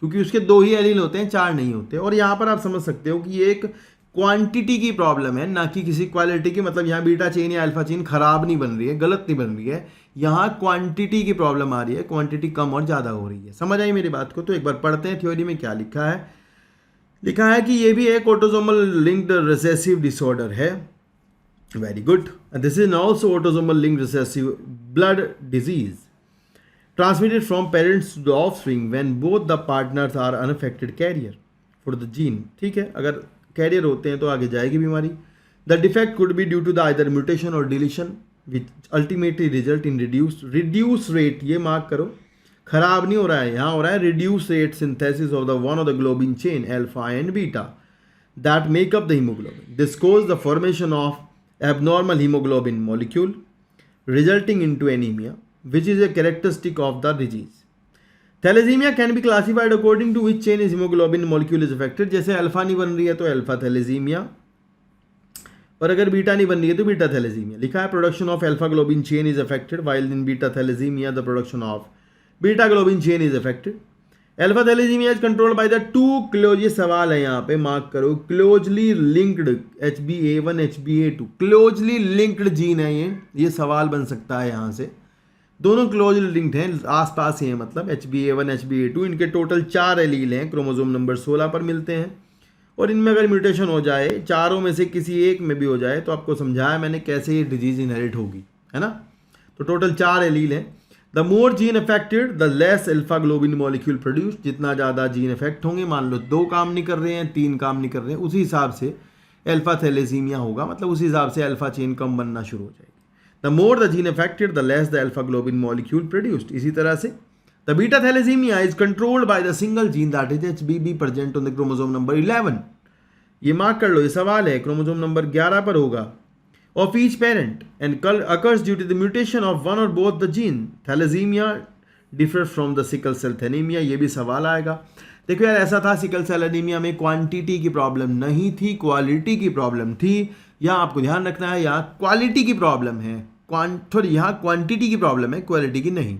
क्योंकि उसके 2 ही एलील होते हैं, 4 नहीं होते। और यहाँ पर आप समझ सकते हो कि ये एक क्वांटिटी की प्रॉब्लम है, ना कि किसी क्वालिटी की। मतलब यहाँ बीटा चेन या अल्फा चेन खराब नहीं बन रही है, गलत नहीं बन रही है, यहाँ क्वांटिटी की प्रॉब्लम आ रही है, क्वांटिटी कम और ज़्यादा हो रही है। समझ आई मेरी बात को? तो एक बार पढ़ते हैं थ्योरी में क्या लिखा है। लिखा है कि ये भी एक ऑटोसोमल लिंक्ड रिसेसिव डिसऑर्डर है। Very good. This is also autosomal linked recessive blood disease transmitted from parents to the offspring when both the partners are unaffected carrier for the gene। ठीक है, अगर कैरियर होते हैं तो आगे जाएगी बीमारी। The defect could be due to the either mutation और deletion which ultimately result in reduce rate. ये मार्क करो, खराब नहीं हो रहा है, यहाँ हो रहा है reduce rate synthesis of the one of the globin chain alpha and beta that make up the haemoglobin. This cause the formation of abnormal haemoglobin molecule resulting into anaemia. Which is a characteristic of the disease. Thalassaemia can be classified according to which chain is haemoglobin molecule is affected. जैसे अल्फा नहीं बन रही है तो अल्फा थैलेसीमिया, और अगर बीटा नहीं बन रही है तो बीटा थैलेसीमिया। लिखा है production of alpha globin chain is affected while in beta thalassaemia the production of beta globin chain is affected. Alpha thalassaemia is controlled by the two close, ये सवाल है यहाँ पे मार्क करो, closely linked HbA1 HbA2 closely linked gene है ये सवाल बन सकता है यहाँ से। दोनों क्लोजली लिंक्ड हैं, आसपास ही हैं, मतलब HbA1 HbA2 इनके टोटल 4 एलील हैं, क्रोमोसोम नंबर 16 पर मिलते हैं। और इनमें अगर म्यूटेशन हो जाए, चारों में से किसी एक में भी हो जाए, तो आपको समझाया मैंने कैसे ये डिजीज इनहेरिट होगी, है ना। तो टोटल 4 एलील हैं। The more gene affected the less alpha globin molecule produce. जितना ज़्यादा जीन अफेक्ट होंगे, मान लो 2 काम नहीं कर रहे हैं, 3 काम नहीं कर रहे हैं, उसी हिसाब से अल्फा थैलेसीमिया होगा, मतलब उसी हिसाब से अल्फा चेन कम बनना शुरू हो जाएगी। The more the gene affected the less the alpha globin molecule produced. इसी तरह से the beta thalassaemia is controlled by the single gene that is HBB present on the chromosome number 11। ये मार्क कर लो, ये सवाल है, क्रोमोसोम नंबर 11 पर होगा। Of each parent and occurs due to the mutation of one और both the gene. Thalassemia differ from the sickle cell thalassemia, ये भी सवाल आएगा। देखो यार, ऐसा था सिकल सेल एनीमिया में क्वांटिटी की प्रॉब्लम नहीं थी, क्वालिटी की प्रॉब्लम थी। यहाँ आपको ध्यान रखना है, यहाँ क्वालिटी की प्रॉब्लम है, थोड़ी यहाँ क्वांटिटी की प्रॉब्लम है, क्वालिटी की नहीं।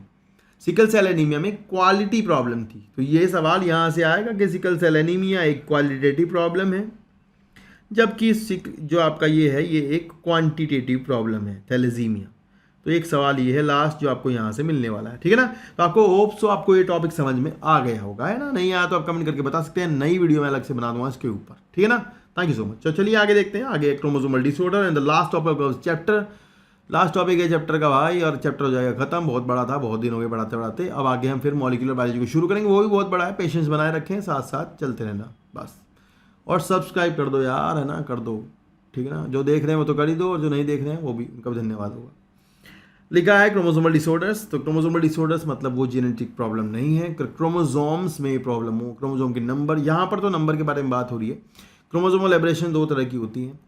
सिकल सेल एनीमिया में क्वालिटी प्रॉब्लम थी, तो ये सवाल यहाँ से आएगा कि सिकल सेल एनीमिया एक क्वालिटेटिव प्रॉब्लम है, जबकि जो आपका ये है ये एक क्वांटिटेटिव प्रॉब्लम है थैलेसीमिया। तो एक सवाल ये है लास्ट जो आपको यहाँ से मिलने वाला है, ठीक है ना। तो आपको होप सो आपको ये टॉपिक समझ में आ गया होगा, है ना। नहीं आया तो आप कमेंट करके बता सकते हैं, नई वीडियो मैं अलग से बना दूंगा इसके ऊपर, ठीक है ना। Thank you so much. चलिए आगे देखते हैं, आगे chromosomal disorder and the last topic of chapter. Last topic है चैप्टर का भाई, और चैप्टर हो जाएगा खत्म। बहुत बड़ा था, बहुत दिन हो गए पढ़ाते पढ़ाते। अब आगे हम फिर मॉलिक्यूलर बायोलॉजी को शुरू करेंगे, वो भी बहुत बड़ा है, पेशेंस बनाए रखें, साथ साथ चलते रहना बस। और सब्सक्राइब कर दो यार, है ना, कर दो, ठीक है ना। जो देख रहे हैं वो तो कर ही दो, और जो नहीं देख रहे हैं वो भी, उनका भी धन्यवाद होगा। लिखा है क्रोमोसोमल डिसऑर्डर्स, तो क्रोमोसोमल डिसऑर्डर्स मतलब वो जेनेटिक प्रॉब्लम नहीं है, क्रोमोसोम्स में प्रॉब्लम हो, क्रोमोसोम के नंबर, यहाँ पर तो नंबर के बारे में बात हो रही है। क्रोमोसोमल एब्रेशन 2 तरह की होती हैं,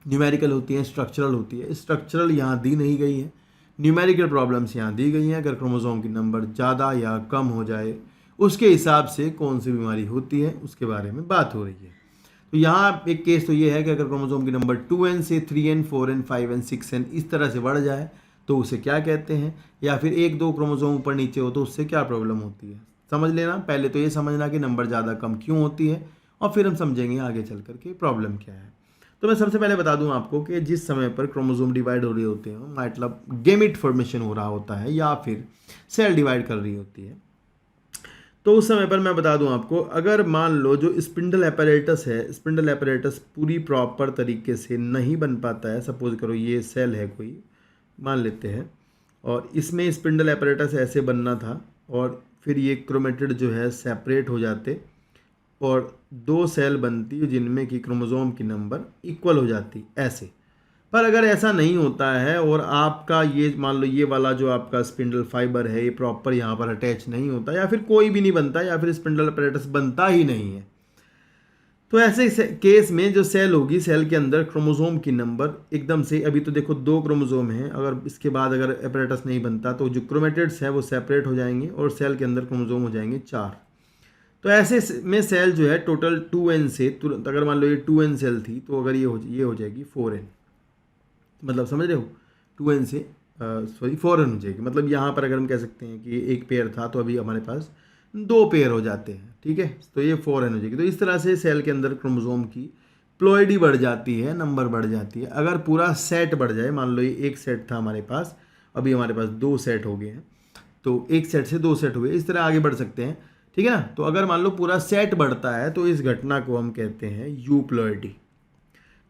न्यूमेरिकल होती है, स्ट्रक्चरल होती है। स्ट्रक्चरल यहाँ दी नहीं गई है, न्यूमेरिकल प्रॉब्लम्स यहाँ दी गई हैं। अगर क्रोमोसोम की नंबर ज़्यादा या कम हो जाए, उसके हिसाब से कौन सी बीमारी होती है उसके बारे में बात हो रही है। तो यहाँ एक केस तो ये है कि अगर क्रोमोसोम की नंबर 2n से 3n 4n 5n 6n इस तरह से बढ़ जाए तो उसे क्या कहते हैं, या फिर 1-2 क्रोमोसोम ऊपर नीचे हो तो उससे क्या प्रॉब्लम होती है, समझ लेना। पहले तो ये समझना कि नंबर ज़्यादा कम क्यों होती है, और फिर हम समझेंगे आगे चल कर के प्रॉब्लम क्या है। तो मैं सबसे पहले बता दूं आपको कि जिस समय पर क्रोमोसोम डिवाइड हो रहे होते हैं, मतलब गेमिट फॉर्मेशन हो रहा होता है या फिर सेल डिवाइड कर रही होती है, तो उस समय पर मैं बता दूं आपको, अगर मान लो जो स्पिंडल एपरेटस है, स्पिंडल एपरेटस पूरी प्रॉपर तरीके से नहीं बन पाता है। सपोज करो ये सेल है कोई, मान लेते हैं, और इसमें स्पिंडल एपरेटस ऐसे बनना था, और फिर ये क्रोमेटिड जो है सेपरेट हो जाते और 2 सेल बनती जिनमें कि क्रोमोसोम की नंबर इक्वल हो जाती ऐसे। पर अगर ऐसा नहीं होता है और आपका ये मान लो ये वाला जो आपका स्पिंडल फाइबर है ये प्रॉपर यहाँ पर अटैच नहीं होता, या फिर कोई भी नहीं बनता, या फिर स्पिंडल एपरेटस बनता ही नहीं है, तो ऐसे केस में जो सेल होगी, सेल के अंदर क्रोमोसोम की नंबर एकदम से, अभी तो देखो 2 क्रोमोसोम हैं, अगर इसके बाद अगर एपरेटस नहीं बनता तो जो क्रोमेटिड्स है वो सेपरेट हो जाएंगे और सेल के अंदर क्रोमोसोम हो जाएंगे 4। तो ऐसे में सेल जो है टोटल 2n से तुरंत, अगर मान लो ये 2n सेल थी तो अगर ये हो जाएगी 4n, मतलब समझ रहे हो, 2n से 4n हो जाएगी। मतलब यहाँ पर अगर हम कह सकते हैं कि एक पेयर था तो अभी हमारे पास 2 पेयर हो जाते हैं, ठीक है, तो ये 4n हो जाएगी। तो इस तरह से सेल के अंदर क्रोमोसोम की प्लॉइडी बढ़ जाती है, नंबर बढ़ जाती है। अगर पूरा सेट बढ़ जाए, मान लो ये एक सेट था हमारे पास, अभी हमारे पास 2 सेट हो गए हैं, तो एक सेट से 2 सेट हुए, इस तरह आगे बढ़ सकते हैं, ठीक है ना। तो अगर मान लो पूरा सेट बढ़ता है तो इस घटना को हम कहते हैं यूप्लॉइडी।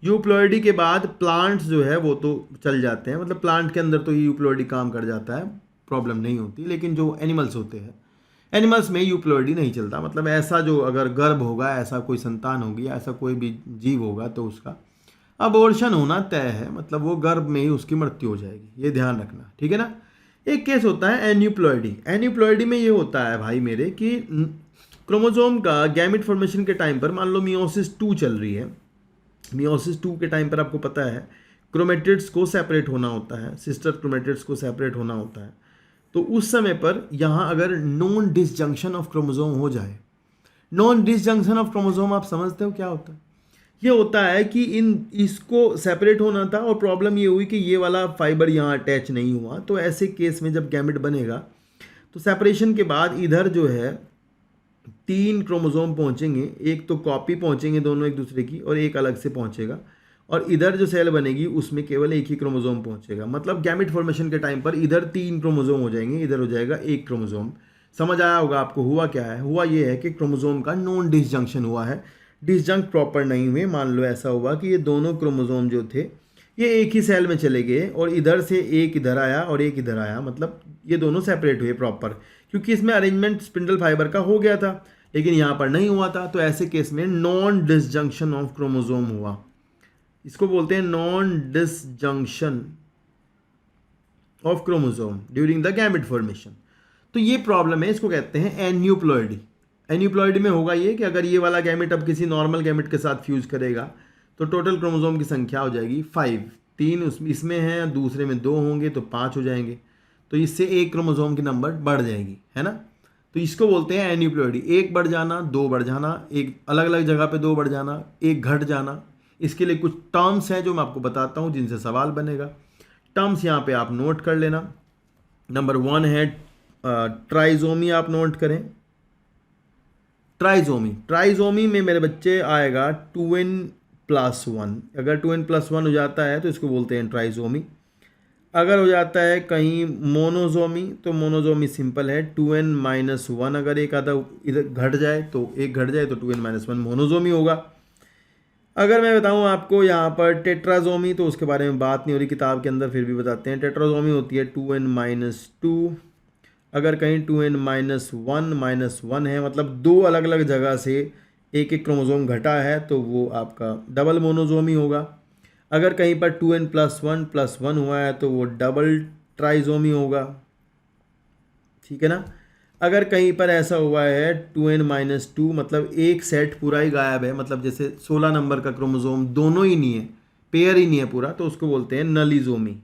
यूप्लॉइडी के बाद प्लांट्स जो है वो तो चल जाते हैं, मतलब प्लांट के अंदर तो यूप्लॉइडी काम कर जाता है, प्रॉब्लम नहीं होती। लेकिन जो एनिमल्स होते हैं, एनिमल्स में यूप्लॉइडी नहीं चलता। मतलब ऐसा जो अगर गर्भ होगा, ऐसा कोई संतान होगी, ऐसा कोई भी जीव होगा तो उसका अबॉर्शन होना तय है, मतलब वो गर्भ में ही उसकी मृत्यु हो जाएगी, ये ध्यान रखना, ठीक है ना। एक केस होता है एन्यूप्लॉइडी। एन्यूप्लॉइडी में ये होता है भाई मेरे कि क्रोमोसोम का गैमेट फॉर्मेशन के टाइम पर, मान लो मियोसिस 2 चल रही है, मियोसिस 2 के टाइम पर आपको पता है क्रोमेटिड्स को सेपरेट होना होता है, सिस्टर क्रोमेटिड्स को सेपरेट होना होता है। तो उस समय पर यहाँ अगर नॉन डिसजंक्शन ऑफ क्रोमोसोम हो जाए, नॉन डिसजंक्शन ऑफ क्रोमोसोम आप समझते हो क्या होता है? ये होता है कि इसको सेपरेट होना था और प्रॉब्लम ये हुई कि ये वाला फाइबर यहाँ अटैच नहीं हुआ, तो ऐसे केस में जब गैमेट बनेगा तो सेपरेशन के बाद इधर जो है 3 क्रोमोसोम पहुँचेंगे, एक तो कॉपी पहुँचेंगे दोनों एक दूसरे की और एक अलग से पहुँचेगा, और इधर जो सेल बनेगी उसमें केवल एक ही क्रोमोसोम पहुँचेगा। मतलब गैमेट फॉर्मेशन के टाइम पर इधर 3 क्रोमोसोम हो जाएंगे, इधर हो जाएगा 1 क्रोमोसोम। समझ आया होगा आपको हुआ क्या है? हुआ ये है कि क्रोमोसोम का नॉन डिसजंक्शन हुआ है, डिसजंक्ट प्रॉपर नहीं हुए। मान लो ऐसा हुआ कि ये दोनों क्रोमोसोम जो थे ये एक ही सेल में चले गए और इधर से एक इधर आया और एक इधर आया, मतलब ये दोनों सेपरेट हुए प्रॉपर, क्योंकि इसमें अरेंजमेंट स्पिंडल फाइबर का हो गया था, लेकिन यहाँ पर नहीं हुआ था। तो ऐसे केस में नॉन डिसजंक्शन ऑफ क्रोमोसोम हुआ, इसको बोलते हैं non disjunction of chromosome during the gamete formation. तो ये प्रॉब्लम है, इसको कहते हैं एन्यूप्लॉइडी। एन्यूप्लॉइडी में होगा ये कि अगर ये वाला गैमेट अब किसी नॉर्मल गैमेट के साथ फ्यूज करेगा तो टोटल क्रोमोसोम की संख्या हो जाएगी 5, 3 इसमें है, दूसरे में 2 होंगे तो 5 हो जाएंगे, तो इससे एक क्रोमोसोम की नंबर बढ़ जाएगी, है ना। तो इसको बोलते हैं एन्यूप्लॉइडी, एक बढ़ जाना, 2 बढ़ जाना, एक अलग अलग जगह पे 2 बढ़ जाना, एक घट जाना। इसके लिए कुछ टर्म्स हैं जो मैं आपको बताता हूँ जिनसे सवाल बनेगा। टर्म्स यहाँ पे आप नोट कर लेना। नंबर 1 है ट्राइजोमी, आप नोट करें ट्राइजोमी। ट्राइजोमी में मेरे बच्चे आएगा 2n+1। अगर 2n+1 हो जाता है तो इसको बोलते हैं ट्राइजोमी। अगर हो जाता है कहीं मोनोजोमी तो मोनोजोमी सिंपल है, 2n-1। अगर एक आधा इधर घट जाए तो एक घट जाए तो 2n-1 मोनोजोमी होगा। अगर मैं बताऊं आपको यहाँ पर टेट्राजोमी, तो उसके बारे में बात नहीं हो रही किताब के अंदर, फिर भी बताते हैं। टेट्राजोमी होती है 2n-2। अगर कहीं 2n-1 है, मतलब 2 अलग अलग जगह से एक एक क्रोमोसोम घटा है, तो वो आपका डबल मोनोजोमी होगा। अगर कहीं पर 2n+1 हुआ है तो वो डबल ट्राइजोमी होगा, ठीक है ना। अगर कहीं पर ऐसा हुआ है 2n-2, मतलब एक सेट पूरा ही गायब है, मतलब जैसे 16 नंबर का क्रोमोसोम दोनों ही नहीं है, पेयर ही नहीं है पूरा, तो उसको बोलते हैं नलीजोमी।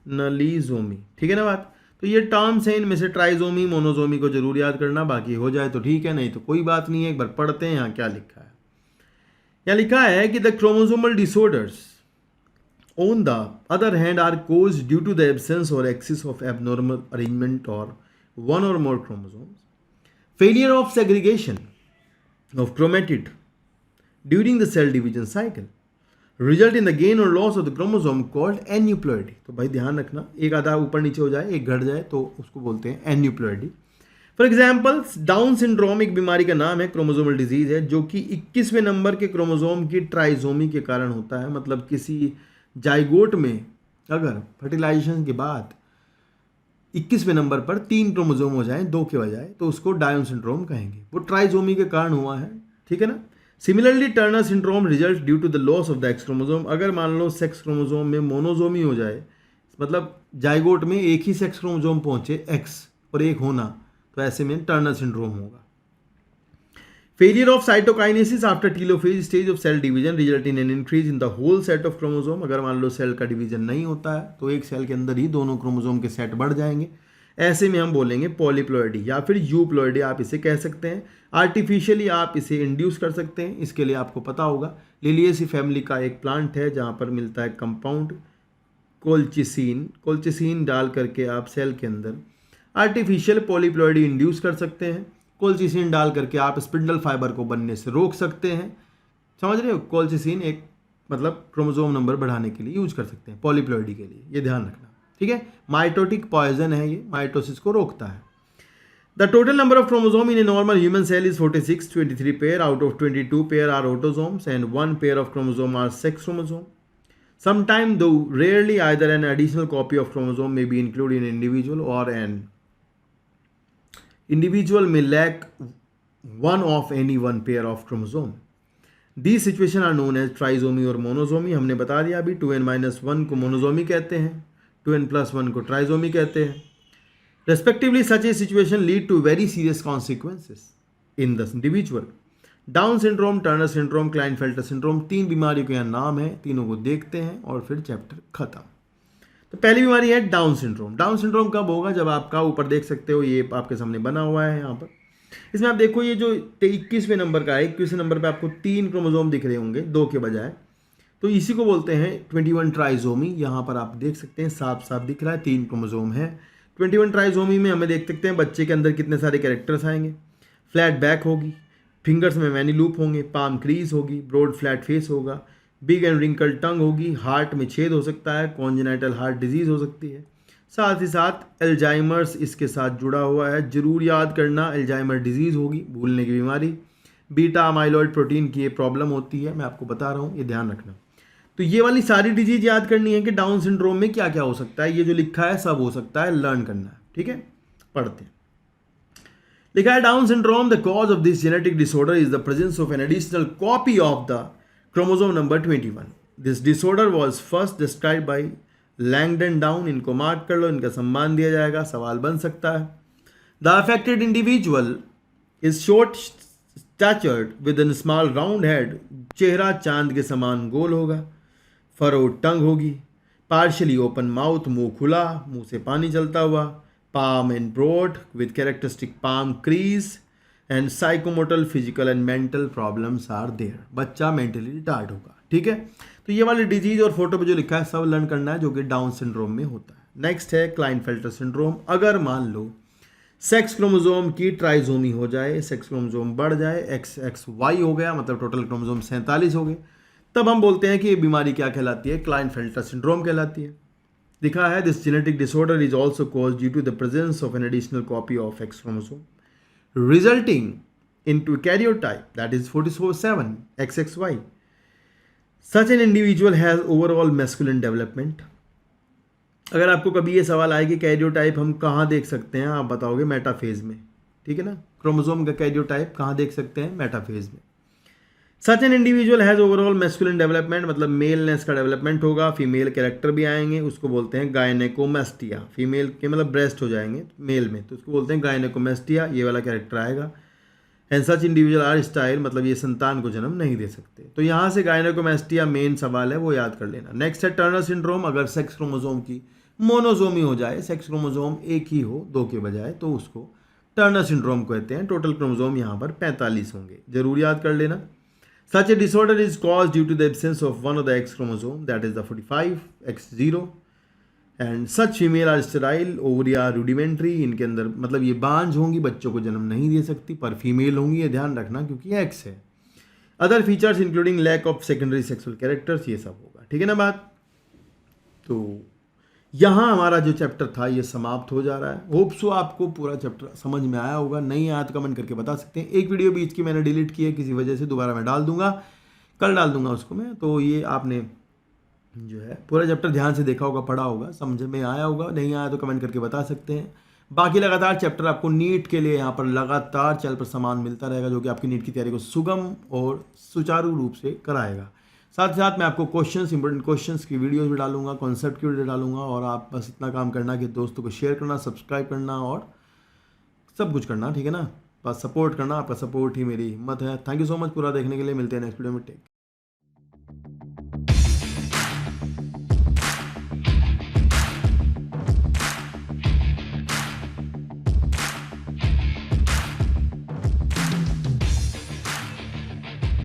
नलीजोमी, ठीक है ना बात। तो ये टर्म्स हैं, इनमें से ट्राइजोमी मोनोजोमी को जरूर याद करना, बाकी हो जाए तो ठीक है, नहीं तो कोई बात नहीं है। एक बार पढ़ते हैं यहाँ क्या लिखा है। यहाँ लिखा है कि the chromosomal disorders on the other hand are caused due to the absence or excess of abnormal arrangement or one or more chromosomes, failure of segregation of chromatid during the cell division cycle, result in the gain or loss of the chromosome called aneuploidy। तो भाई ध्यान रखना, एक आधा ऊपर नीचे हो जाए, एक घट जाए, तो उसको बोलते हैं aneuploidy. For example down syndrome एक बीमारी का नाम है, क्रोमोसोमल डिजीज है, जो कि 21वें नंबर के क्रोमोसोम की ट्राइजोमी के कारण होता है। मतलब किसी जाइगोट में अगर फर्टिलाइजेशन के बाद 21वें नंबर पर 3 क्रोमोसोम हो जाएं 2 के बजाय, तो उसको डाउन सिंड्रोम कहेंगे, वो ट्राइजोमी के कारण हुआ है, ठीक है ना। Similarly Turner syndrome result due to the loss of the X chromosome. अगर मान लो सेक्स क्रोमोसोम में मोनोजोमी हो जाए, मतलब जाइगोट में एक ही सेक्स क्रोमोसोम पहुंचे एक्स और एक होना, तो ऐसे में टर्नर सिंड्रोम होगा। Failure of cytokinesis after telophase stage of cell division result in an increase in the whole set of chromosome. अगर मान लो सेल का डिवीजन नहीं होता है तो एक सेल के अंदर ही दोनों क्रोमोसोम के सेट बढ़ जाएंगे, ऐसे में हम बोलेंगे पॉलीप्लॉइडी या फिर यूप्लॉइडी आप इसे कह सकते हैं। आर्टिफिशियली आप इसे इंड्यूस कर सकते हैं, इसके लिए आपको पता होगा लिलिएसी फैमिली का एक प्लांट है जहाँ पर मिलता है कंपाउंड कोलचिसिन डाल करके आप सेल के अंदर आर्टिफिशियल पॉलीप्लॉइडी इंड्यूस कर सकते हैं। कोलचिसिन डाल करके आप स्पिंडल फाइबर को बनने से रोक सकते हैं, समझ रहे हो। कोलचिसिन एक मतलब क्रोमोसोम नंबर बढ़ाने के लिए यूज कर सकते हैं, पॉलीप्लॉइडी के लिए, ये ध्यान रखना, ठीक है। माइटोटिक पॉइजन है ये, माइटोसिस को रोकता है। The total number of chromosome in a normal human cell is 46, 23 pair, out of 22 pair are autosomes and 1 pair of chromosome are sex chromosome. Sometime, though rarely, either an additional copy of chromosome may be included in an individual or an individual may lack one of any one pair of chromosome. These situations are known as trisomy और monosomy। हमने बता दिया अभी, 2n-1 को monosomy कहते हैं, 2n+1 को trisomy कहते हैं। Respectively, such a situation lead to very serious consequences in the individual. Down syndrome, Turner syndrome, Klinefelter syndrome, 3 बीमारियों के यहाँ नाम है, तीनों को देखते हैं और फिर चैप्टर खत्म। तो पहली बीमारी है डाउन सिंड्रोम। डाउन सिंड्रोम कब होगा? जब आपका ऊपर देख सकते हो ये आपके सामने बना हुआ है यहाँ पर, इसमें आप देखो ये जो 21वें नंबर का है, 21वें नंबर पे आपको 3 क्रोमोसोम दिख रहे होंगे 2 के बजाय, तो इसी को बोलते हैं 21 ट्राइजोमी। यहाँ पर आप देख सकते हैं साफ साफ दिख रहा है 3 क्रोमोसोम है। 21 ट्राइजोमी में हमें देख सकते हैं बच्चे के अंदर कितने सारे कैरेक्टर्स आएंगे। फ्लैट बैक होगी, फिंगर्स में मैनी लूप होंगे, पाम क्रीज होगी, ब्रॉड फ्लैट फेस होगा, बिग एंड रिंकल टंग होगी, हार्ट में छेद हो सकता है, कॉन्जेनाइटल हार्ट डिजीज़ हो सकती है, साथ ही साथ एल्जाइमर्स इसके साथ जुड़ा हुआ है। जरूर याद करना, एल्जाइमर डिजीज़ होगी, भूलने की बीमारी। बीटा अमाइलॉइड प्रोटीन की ये प्रॉब्लम होती है, मैं आपको बता रहा हूँ, ये ध्यान रखना। तो ये वाली सारी डिजीज याद करनी है कि डाउन सिंड्रोम में क्या क्या हो सकता है। ये जो लिखा है सब हो सकता है, लर्न करना है, ठीक है। पढ़ते हैं। लिखा है down syndrome, the cause of this genetic disorder is the presence of an additional copy of the chromosome number 21। This disorder was first describe by Langdon down. इनको मार्क कर लो, इनका सम्मान दिया जाएगा, सवाल बन सकता है। The affected individual is short statured with an small round head. चेहरा चांद के समान गोल होगा, फरोड टंग होगी, पार्शली ओपन माउथ, मुंह खुला, मुंह से पानी चलता हुआ, palm and broad with characteristic palm crease and psychomotor physical and mental problems are there। बच्चा मेंटली रिटार्ड होगा, ठीक है। तो ये वाली डिजीज और फोटो पे जो लिखा है सब लर्न करना है, जो कि डाउन सिंड्रोम में होता है। नेक्स्ट है क्लाइनफेल्टर सिंड्रोम। अगर मान लो सेक्स क्रोमोसोम की ट्राइजोमी हो जाए, सेक्स क्रोमोसोम बढ़ जाए, XXY हो गया, मतलब टोटल क्रोमोसोम 47 हो गए, तब हम बोलते हैं कि ये बीमारी क्या कहलाती है? क्लाइनफेल्टर सिंड्रोम कहलाती है। लिखा है this genetic disorder is also cause due to the presence of an additional copy of X chromosome resulting in to karyotype that is 47 XXY। Such an individual has overall masculine development. अगर आपको कभी ये सवाल आए कि कैरियोटाइप हम कहाँ देख सकते हैं, आप बताओगे मेटाफेज में, ठीक है ना। क्रोमोसोम का कैरियोटाइप कहाँ देख सकते हैं? मेटाफेज में। सच an individual has overall masculine development, मतलब मेलनेस का डेवलपमेंट होगा। फीमेल कैरेक्टर भी आएंगे, उसको बोलते हैं गायनेकोमेस्टिया। फीमेल के मतलब ब्रेस्ट हो जाएंगे मेल में, तो उसको बोलते हैं गायनेकोमेस्टिया, ये वाला कैरेक्टर आएगा। And such individual are style, मतलब ये संतान को जन्म नहीं दे सकते। तो यहाँ से गायनेकोमेस्टिया मेन सवाल है, वो याद कर लेना। नेक्स्ट है टर्नर सिंड्रोम। अगर सेक्स क्रोमोसोम की मोनोजोमी हो जाए, सेक्स क्रोमोसोम एक ही हो 2 के बजाय, तो उसको टर्नर सिंड्रोम कहते हैं। टोटल क्रोमोसोम यहाँ पर 45 होंगे, जरूर याद कर लेना। Such a disorder is caused due to the absence of one of the X chromosome, that is the 45X0, and such female are sterile, ovary are rudimentary। इनके अंदर मतलब ये बांझ होंगी, बच्चों को जन्म नहीं दे सकती, पर फीमेल होंगी, ये ध्यान रखना क्योंकि ये X है। Other features including lack of secondary sexual characters, ये सब होगा, ठीक है ना बात। तो यहाँ हमारा जो चैप्टर था ये समाप्त हो जा रहा है। होप सो आपको पूरा चैप्टर समझ में आया होगा। नहीं आया तो कमेंट करके बता सकते हैं। एक वीडियो बीच की मैंने डिलीट की है किसी वजह से, दोबारा मैं डाल दूंगा, कल डाल दूंगा उसको मैं। तो ये आपने जो है पूरा चैप्टर ध्यान से देखा होगा, पढ़ा होगा, समझ में आया होगा। नहीं आया तो कमेंट करके बता सकते हैं। बाकी लगातार चैप्टर आपको नीट के लिए यहाँ पर लगातार चैनल पर सामान मिलता रहेगा, जो कि आपकी नीट की तैयारी को सुगम और सुचारू रूप से कराएगा। साथ ही साथ मैं आपको क्वेश्चंस, इंपॉर्टेंट क्वेश्चंस की वीडियोस भी डालूंगा, कॉन्सेप्ट की वीडियो डालूंगा। और आप बस इतना काम करना कि दोस्तों को शेयर करना, सब्सक्राइब करना और सब कुछ करना, ठीक है ना। बस सपोर्ट करना, आपका सपोर्ट ही मेरी हिम्मत है। थैंक यू सो मच पूरा देखने के लिए। मिलते हैं नेक्स्ट वीडियो में। टेक